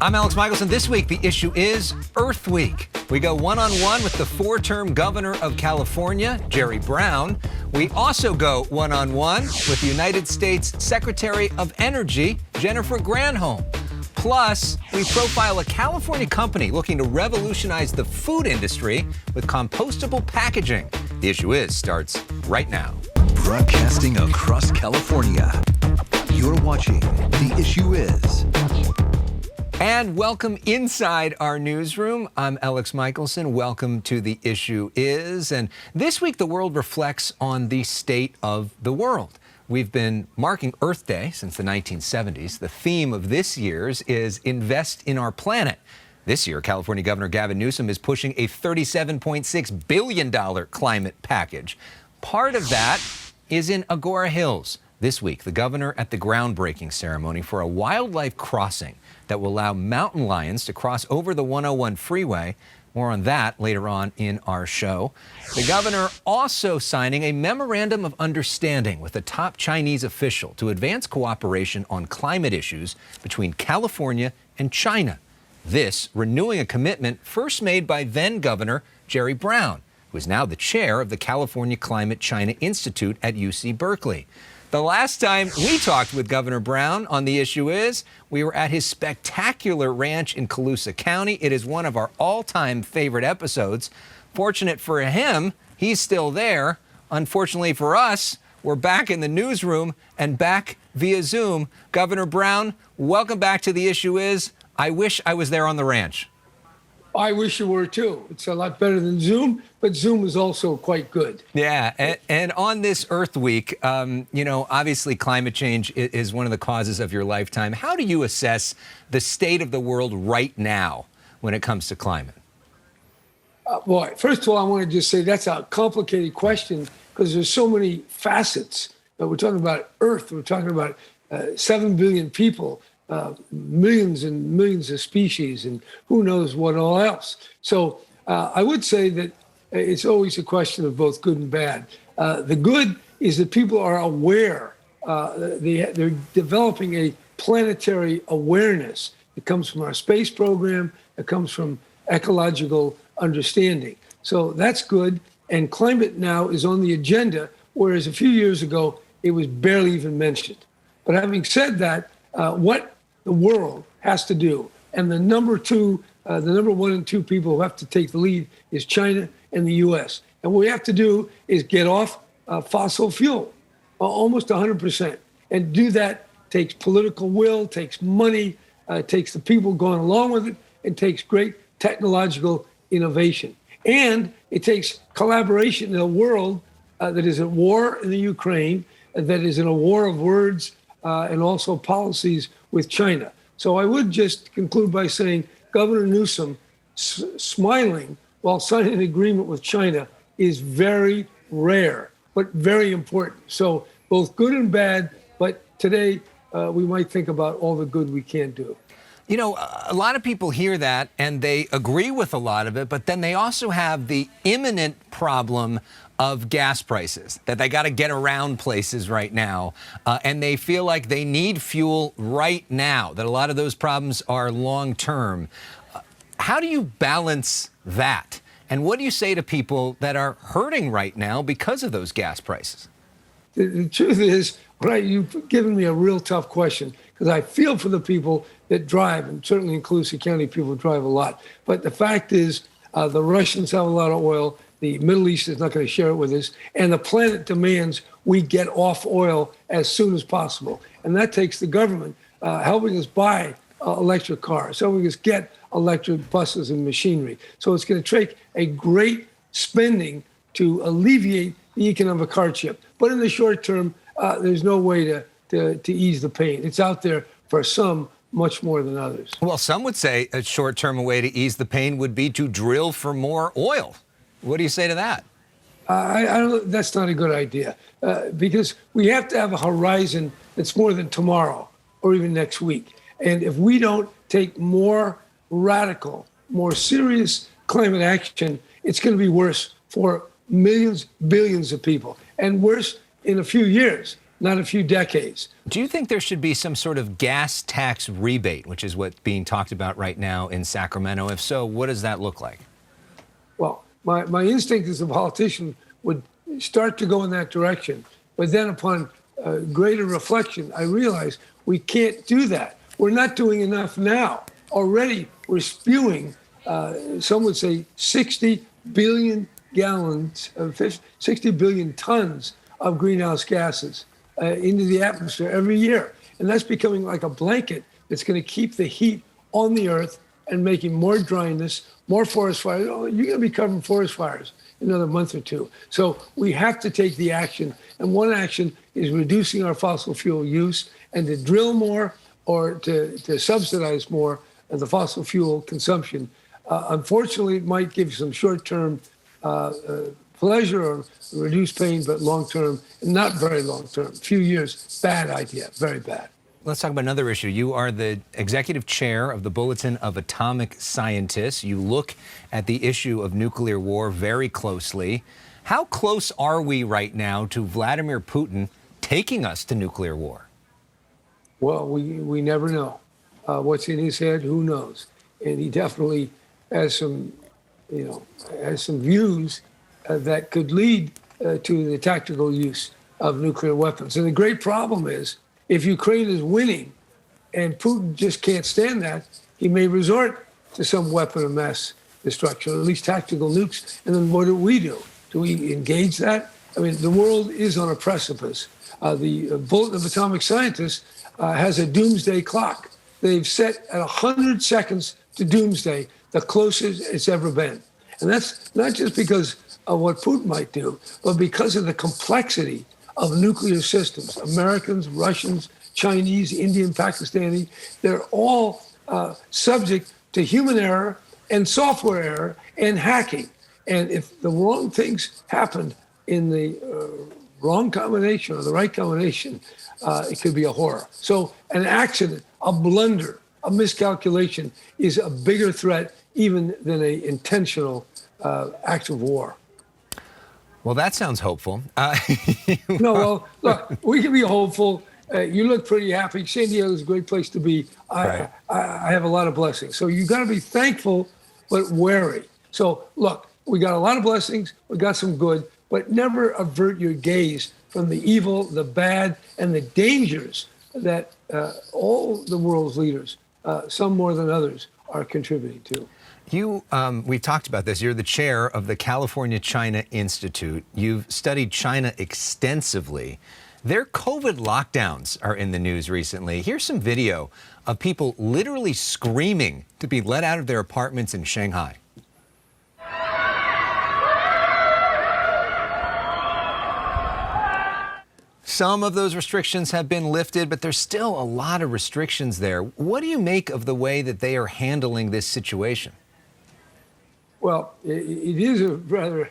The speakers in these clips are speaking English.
I'm Elex Michaelson. This week, the issue is Earth Week. We go one-on-one with the four-term governor of California, Jerry Brown. We also go one-on-one with the United States Secretary of Energy, Jennifer Granholm. Plus, we profile a California company looking to revolutionize the food industry with compostable packaging. The issue is starts right now. Broadcasting across California, you're watching The Issue Is. And welcome inside our newsroom. I'm Elex Michaelson. Welcome to The Issue Is. And this week, the world reflects on the state of the world. We've been marking Earth Day since the 1970s. The theme of this year's is Invest in Our Planet. This year, California Governor Gavin Newsom is pushing a $37.6 billion climate package. Part of that is in Agora Hills. This week, the governor at the groundbreaking ceremony for a wildlife crossing that will allow mountain lions to cross over the 101 freeway. More on that later on in our show. The governor also signing a memorandum of understanding with a top Chinese official to advance cooperation on climate issues between California and China. This renewing a commitment first made by then Governor Jerry Brown, who is now the chair of the California Climate China Institute at UC Berkeley. The last time we talked with Governor Brown on The Issue Is, we were at his spectacular ranch in Colusa County. It is one of our all-time favorite episodes. Fortunate for him, he's still there. Unfortunately for us, we're back in the newsroom and back via Zoom. Governor Brown, welcome back to The Issue Is. I wish I was there on the ranch. I wish you were, too. It's a lot better than Zoom, but Zoom is also quite good. Yeah, and on this Earth Week, obviously climate change is one of the causes of your lifetime. How do you assess the state of the world right now when it comes to climate? Boy, first of all, I want to just say that's a complicated question because there's so many facets. We're talking about Earth. We're talking about 7 billion people. Millions and millions of species and who knows what all else. So I would say that it's always a question of both good and bad. The good is that people are aware. They're developing a planetary awareness. It comes from our space program. It comes from ecological understanding. So that's good. And climate now is on the agenda, whereas a few years ago, it was barely even mentioned. But having said that, what the world has to do, and the number one and two people who have to take the lead is China and the U.S. And what we have to do is get off fossil fuel, almost 100%. And do that takes political will, takes money, takes the people going along with it, and takes great technological innovation. And it takes collaboration in a world that is at war in the Ukraine, that is in a war of words, and also policies with China. So I would just conclude by saying Governor Newsom smiling while signing an agreement with China is very rare, but very important. So both good and bad, but today we might think about all the good we can do. You know, a lot of people hear that and they agree with a lot of it, but then they also have the imminent problem of gas prices, that they got to get around places right now, and they feel like they need fuel right now, that a lot of those problems are long-term. How do you balance that? And what do you say to people that are hurting right now because of those gas prices? The truth is, right, you've given me a real tough question, because I feel for the people that drive, and certainly in Colusa County, people drive a lot. But the fact is, the Russians have a lot of oil. The Middle East is not going to share it with us. And the planet demands we get off oil as soon as possible. And that takes the government helping us buy electric cars, helping us get electric buses and machinery. So it's going to take a great spending to alleviate the economic hardship. But in the short term, there's no way to ease the pain. It's out there for some much more than others. Well, some would say a short-term way to ease the pain would be to drill for more oil. What do you say to that? I don't. That's not a good idea because we have to have a horizon that's more than tomorrow or even next week. And if we don't take more radical, more serious climate action, it's going to be worse for millions, billions of people, and worse in a few years. not a few decades. Do you think there should be some sort of gas tax rebate, which is what's being talked about right now in Sacramento? If so, what does that look like? Well, my instinct as a politician would start to go in that direction. But then upon greater reflection, I realize we can't do that. We're not doing enough now. Already we're spewing, some would say 60 billion gallons, 60 billion tons of greenhouse gases into the atmosphere every year. And that's becoming like a blanket that's going to keep the heat on the earth and making more dryness, more forest fires. Oh, you're going to be covering forest fires in another month or two. So we have to take the action. And one action is reducing our fossil fuel use and to drill more or to subsidize more of the fossil fuel consumption. Unfortunately, it might give some short-term pleasure or reduce pain, but long-term, not very long-term. A few years, bad idea, very bad. Let's talk about another issue. You are the executive chair of the Bulletin of Atomic Scientists. You look at the issue of nuclear war very closely. How close are we right now to Vladimir Putin taking us to nuclear war? Well, we never know. What's in his head, who knows? And he definitely has some, has some views that could lead to the tactical use of nuclear weapons. And the great problem is, if Ukraine is winning and Putin just can't stand that, he may resort to some weapon of mass destruction, or at least tactical nukes. And then what do we do? Do we engage that? I mean, the world is on a precipice. The Bulletin of Atomic Scientists has a doomsday clock. They've set at 100 seconds to doomsday, the closest it's ever been. And that's not just because of what Putin might do, but because of the complexity of nuclear systems. Americans, Russians, Chinese, Indian, Pakistani, they're all subject to human error and software error and hacking. And if the wrong things happen in the wrong combination or the right combination, it could be a horror. So an accident, a blunder, a miscalculation is a bigger threat even than an intentional act of war. Well, that sounds hopeful. No, well, look, we can be hopeful. You look pretty happy. San Diego is a great place to be. I have a lot of blessings. So you got to be thankful, but wary. So look, we got a lot of blessings. We got some good, but never avert your gaze from the evil, the bad, and the dangers that all the world's leaders, some more than others, are contributing to. We've talked about this. You're the chair of the California-China Institute. You've studied China extensively. Their COVID lockdowns are in the news recently. Here's some video of people literally screaming to be let out of their apartments in Shanghai. Some of those restrictions have been lifted, but there's still a lot of restrictions there. What do you make of the way that they are handling this situation? Well, it is a rather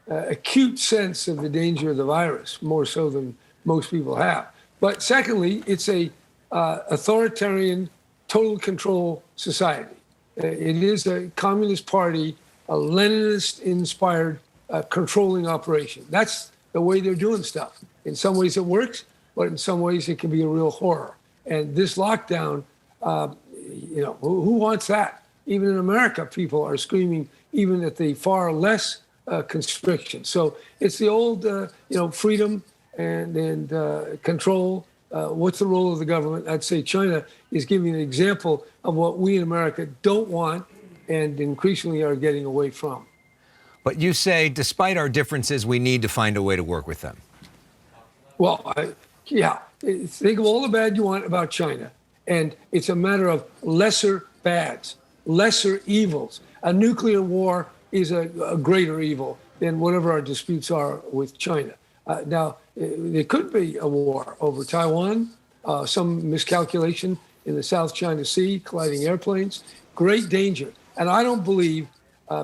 acute sense of the danger of the virus, more so than most people have. But secondly, it's a authoritarian, total control society. It is a Communist Party, a Leninist-inspired controlling operation. That's the way they're doing stuff. In some ways it works, but in some ways it can be a real horror. And this lockdown, who wants that? Even in America, people are screaming even at the far less constriction. So it's the old, freedom and control. What's the role of the government? I'd say China is giving an example of what we in America don't want and increasingly are getting away from. But you say, despite our differences, we need to find a way to work with them. Well, think of all the bad you want about China. And it's a matter of lesser bads, lesser evils. A nuclear war is a greater evil than whatever our disputes are with China. Now, there could be a war over Taiwan, some miscalculation in the South China Sea, colliding airplanes, great danger. And I don't believe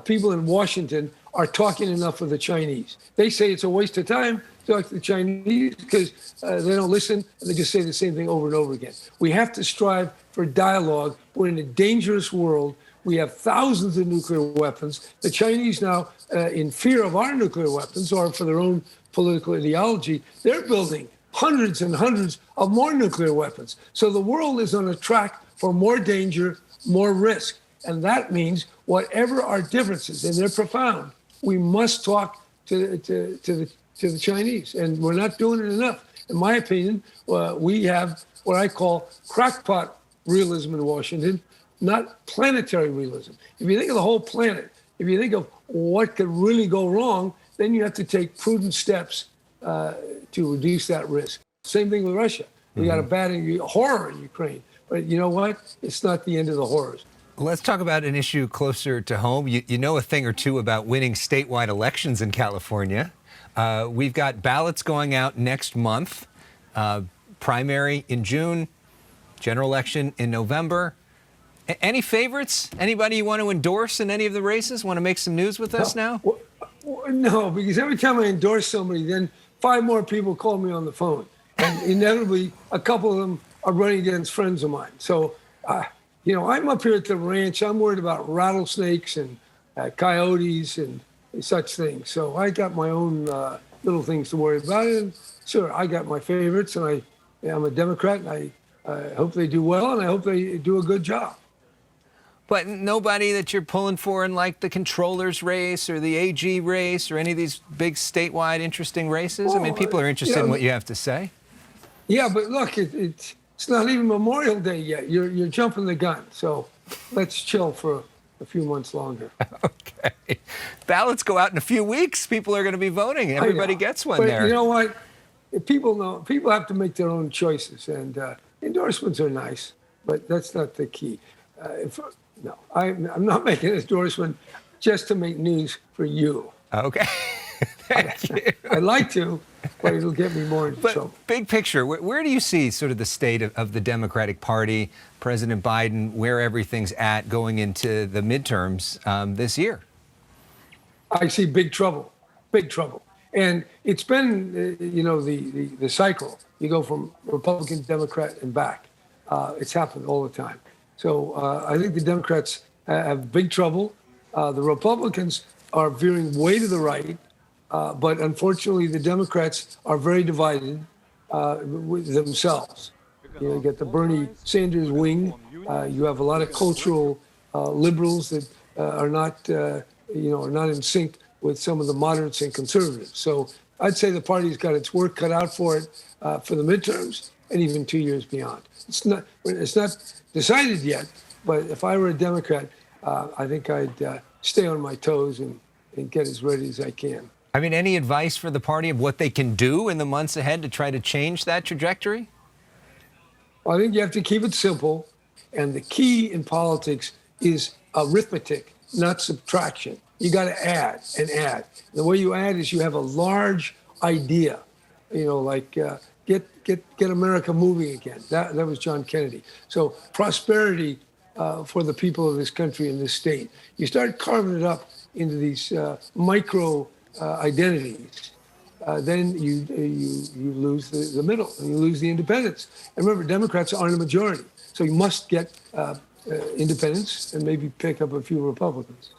people in Washington are talking enough with the Chinese. They say it's a waste of time to talk to the Chinese because they don't listen and they just say the same thing over and over again. We have to strive for dialogue. We're in a dangerous world. We have thousands of nuclear weapons. The Chinese now, in fear of our nuclear weapons or for their own political ideology, they're building hundreds and hundreds of more nuclear weapons. So the world is on a track for more danger, more risk. And that means whatever our differences, and they're profound, we must talk to the Chinese. And we're not doing it enough. In my opinion, we have what I call crackpot realism in Washington, not planetary realism. If you think of the whole planet, if you think of what could really go wrong, then you have to take prudent steps to reduce that risk. Same thing with Russia. We got a bad horror in Ukraine. But you know what? It's not the end of the horrors. Let's talk about an issue closer to home. You know a thing or two about winning statewide elections in California. We've got ballots going out next month, primary in June, general election in November. Any favorites? Anybody you want to endorse in any of the races? Want to make some news with us now? No, because every time I endorse somebody, then 5 more people call me on the phone. And inevitably, a couple of them are running against friends of mine. So, I'm up here at the ranch. I'm worried about rattlesnakes and coyotes and such things. So I got my own little things to worry about. And sure, I got my favorites, and I'm a Democrat, and I hope they do well, and I hope they do a good job. But nobody that you're pulling for in like the controller's race or the AG race or any of these big statewide interesting races? Well, I mean, people are interested in what you have to say. Yeah, but look, it's not even Memorial Day yet. You're jumping the gun. So let's chill for a few months longer. Okay. Ballots go out in a few weeks. People are going to be voting. Everybody gets one there. You know what? People have to make their own choices, and endorsements are nice, but that's not the key. No, I'm not making an endorsement just to make news for you. Okay. Thank you. I'd like to, but it'll get me more into trouble. Big picture, where do you see sort of the state of the Democratic Party, President Biden, where everything's at going into the midterms this year? I see big trouble. And it's been, the cycle. You go from Republican, Democrat, and back. It's happened all the time. So I think the Democrats have big trouble. The Republicans are veering way to the right, but unfortunately the Democrats are very divided with themselves. You get the Bernie Sanders wing. You have a lot of cultural liberals that are not in sync with some of the moderates and conservatives. So I'd say the party's got its work cut out for it for the midterms and even 2 years beyond. It's not decided yet, but if I were a Democrat, I think I'd stay on my toes and get as ready as I can. I mean, any advice for the party of what they can do in the months ahead to try to change that trajectory? Well, I think you have to keep it simple. And the key in politics is arithmetic, not subtraction. You got to add and add. The way you add is you have a large idea, get America moving again. That was John Kennedy. So prosperity for the people of this country and this state. You start carving it up into these micro identities. Then you lose the middle, and you lose the independents. And remember, Democrats aren't a majority, so you must get independents and maybe pick up a few Republicans.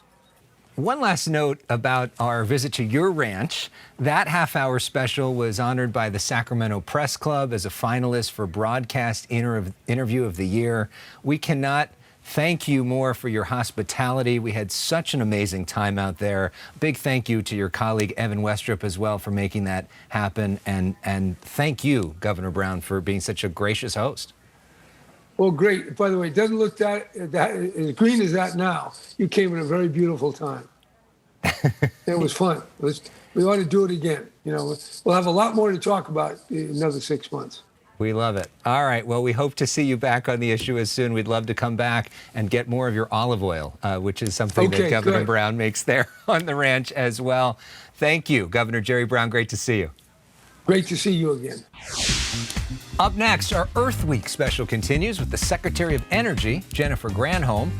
One last note about our visit to your ranch. That half-hour special was honored by the Sacramento Press Club as a finalist for Broadcast Interview of the Year. We cannot thank you more for your hospitality. We had such an amazing time out there. Big thank you to your colleague Evan Westrup as well for making that happen. And thank you, Governor Brown, for being such a gracious host. Well, great. By the way, it doesn't look that as green as that now. You came at a very beautiful time. It was fun. We ought to do it again. We'll have a lot more to talk about in another 6 months. We love it. All right. Well, we hope to see you back on the issue as soon. We'd love to come back and get more of your olive oil, which is something that Governor Brown makes there on the ranch as well. Thank you, Governor Jerry Brown. Great to see you. Great to see you again. Up next, our Earth Week special continues with the Secretary of Energy, Jennifer Granholm.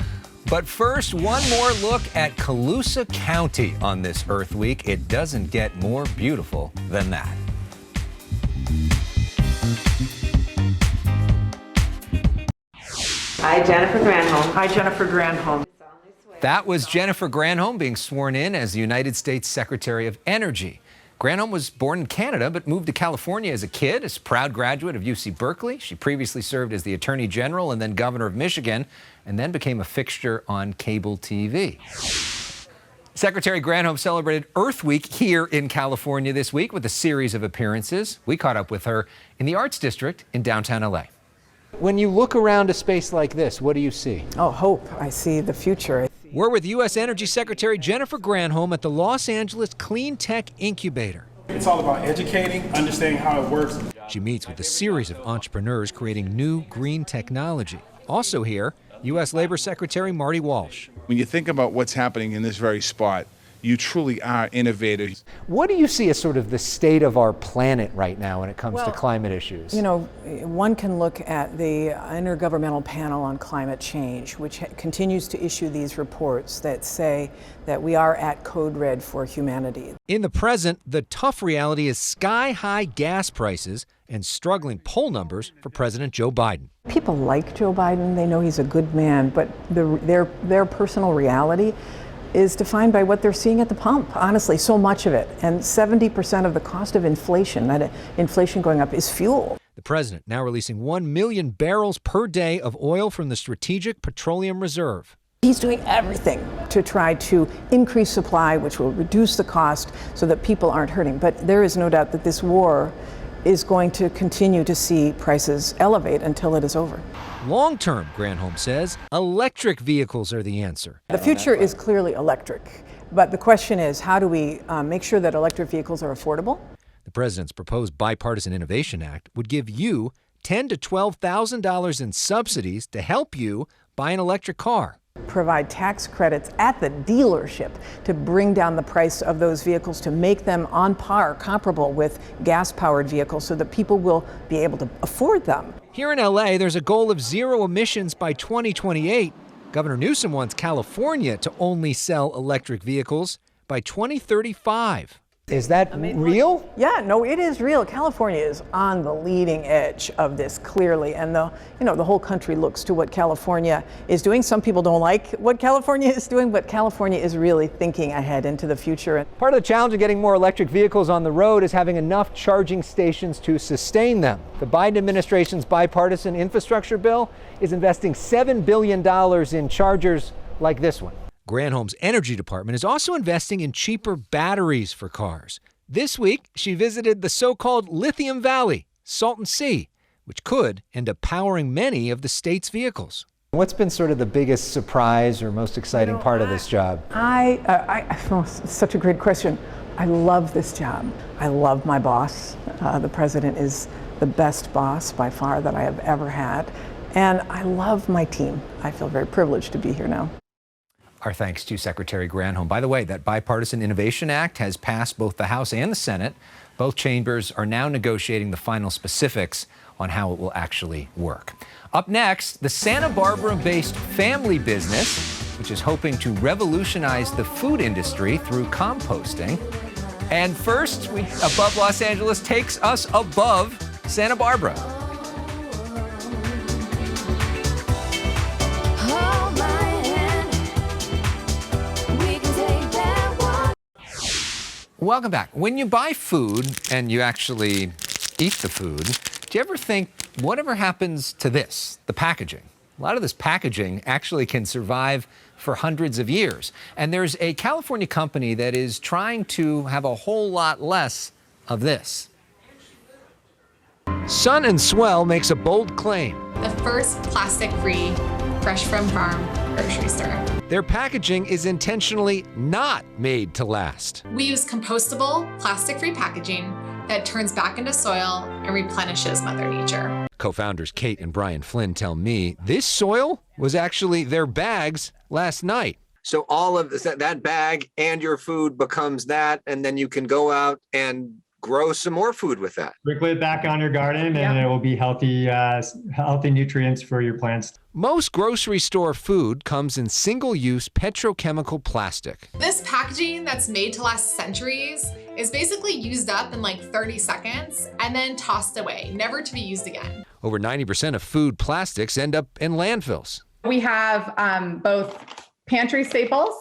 But first, one more look at Colusa County on this Earth Week. It doesn't get more beautiful than that. Hi, Jennifer Granholm. Hi, Jennifer Granholm. That was Jennifer Granholm being sworn in as the United States Secretary of Energy. Granholm was born in Canada but moved to California as a kid. As a proud graduate of UC Berkeley, she previously served as the Attorney General and then Governor of Michigan, and then became a fixture on cable TV. Secretary Granholm celebrated Earth Week here in California this week with a series of appearances. We caught up with her in the Arts District in downtown LA. When you look around a space like this, what do you see? Oh, hope. I see the future. We're with U.S. Energy Secretary Jennifer Granholm at the Los Angeles Clean Tech Incubator. It's all about educating, understanding how it works. She meets with a series of entrepreneurs creating new green technology. Also here, U.S. Labor Secretary Marty Walsh. When you think about what's happening in this very spot, you truly are innovators. What do you see as sort of the state of our planet right now when it comes to climate issues? You know, one can look at the Intergovernmental Panel on Climate Change, which continues to issue these reports that say that we are at code red for humanity. In the present, the tough reality is sky-high gas prices and struggling poll numbers for President Joe Biden. People like Joe Biden. They know he's a good man, but their personal reality is defined by what they're seeing at the pump, honestly, so much of it. And 70% of the cost of inflation, that inflation going up, is fuel. The president now releasing 1 million barrels per day of oil from the Strategic Petroleum Reserve. He's doing everything to try to increase supply, which will reduce the cost so that people aren't hurting. But there is no doubt that this war is going to continue to see prices elevate until it is over. Long-term, Granholm says, electric vehicles are the answer. The future is clearly electric, but the question is, how do we make sure that electric vehicles are affordable? The president's proposed Bipartisan Innovation Act would give you $10,000 to $12,000 in subsidies to help you buy an electric car. Provide tax credits at the dealership to bring down the price of those vehicles, to make them on par, comparable with gas-powered vehicles, so that people will be able to afford them. Here in LA, there's a goal of zero emissions by 2028. Governor Newsom wants California to only sell electric vehicles by 2035. Is that real? Yeah, no, it is real. California is on the leading edge of this, clearly, and the whole country looks to what California is doing. Some people don't like what California is doing, but California is really thinking ahead into the future. Part of the challenge of getting more electric vehicles on the road is having enough charging stations to sustain them. The Biden administration's bipartisan infrastructure bill is investing $7 billion in chargers like this one. Granholm's energy department is also investing in cheaper batteries for cars. This week, she visited the so-called Lithium Valley, Salton Sea, which could end up powering many of the state's vehicles. What's been sort of the biggest surprise or most exciting part of this job? Such a great question. I love this job. I love my boss. The president is the best boss by far that I have ever had. And I love my team. I feel very privileged to be here now. Our thanks to Secretary Granholm. By the way, that Bipartisan Innovation Act has passed both the House and the Senate. Both chambers are now negotiating the final specifics on how it will actually work. Up next, the Santa Barbara-based family business, which is hoping to revolutionize the food industry through composting. And first, Above Los Angeles takes us above Santa Barbara. Welcome back. When you buy food and you actually eat the food, do you ever think, whatever happens to this, the packaging? A lot of this packaging actually can survive for hundreds of years. And there's a California company that is trying to have a whole lot less of this. Sun & Swell makes a bold claim. The first plastic-free, fresh from farm grocery store. Their packaging is intentionally not made to last. We use compostable, plastic-free packaging that turns back into soil and replenishes Mother Nature. Co-founders Kate and Brian Flynn tell me this soil was actually their bags last night. So all of this, that bag and your food becomes that, and then you can go out and grow some more food with that. Sprinkle it back on your garden, and it will be healthy nutrients for your plants. Most grocery store food comes in single-use petrochemical plastic. This packaging that's made to last centuries is basically used up in like 30 seconds and then tossed away, never to be used again. Over 90% of food plastics end up in landfills. We have both pantry staples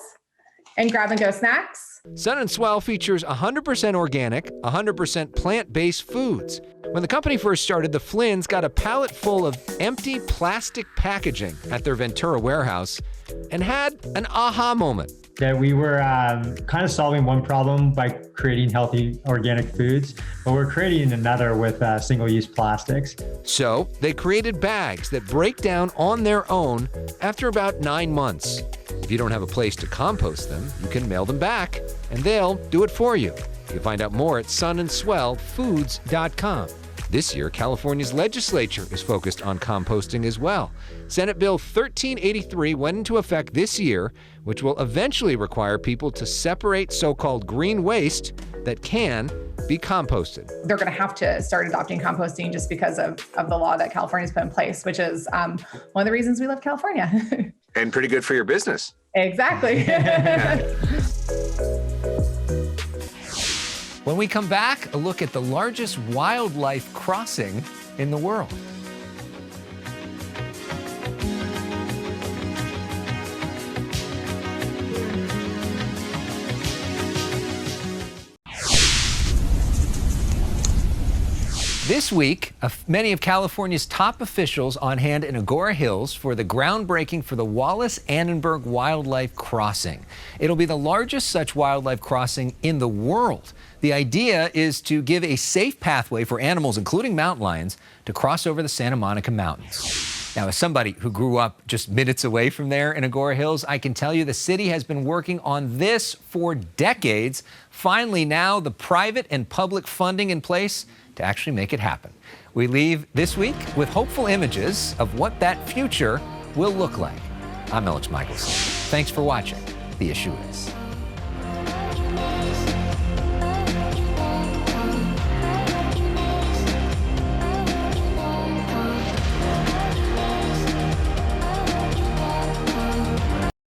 and grab-and-go snacks. Sun and Swell features 100% organic, 100% plant-based foods. When the company first started, the Flynns got a pallet full of empty plastic packaging at their Ventura warehouse and had an aha moment. That we were kind of solving one problem by creating healthy organic foods, but we're creating another with single-use plastics. So they created bags that break down on their own after about 9 months. If you don't have a place to compost them, you can mail them back, and they'll do it for you. You can find out more at sunandswellfoods.com. This year, California's legislature is focused on composting as well. Senate Bill 1383 went into effect this year, which will eventually require people to separate so-called green waste that can be composted. They're going to have to start adopting composting just because of the law that California's put in place, which is one of the reasons we love California. And pretty good for your business. Exactly. When we come back, a look at the largest wildlife crossing in the world. This week, many of California's top officials on hand in Agora Hills for the groundbreaking for the Wallace Annenberg Wildlife Crossing. It'll be the largest such wildlife crossing in the world. The idea is to give a safe pathway for animals, including mountain lions, to cross over the Santa Monica Mountains. Now, as somebody who grew up just minutes away from there in Agora Hills, I can tell you the city has been working on this for decades. Finally, now the private and public funding in place to actually make it happen. We leave this week with hopeful images of what that future will look like. I'm Elex Michaelson. Thanks for watching. The Issue Is.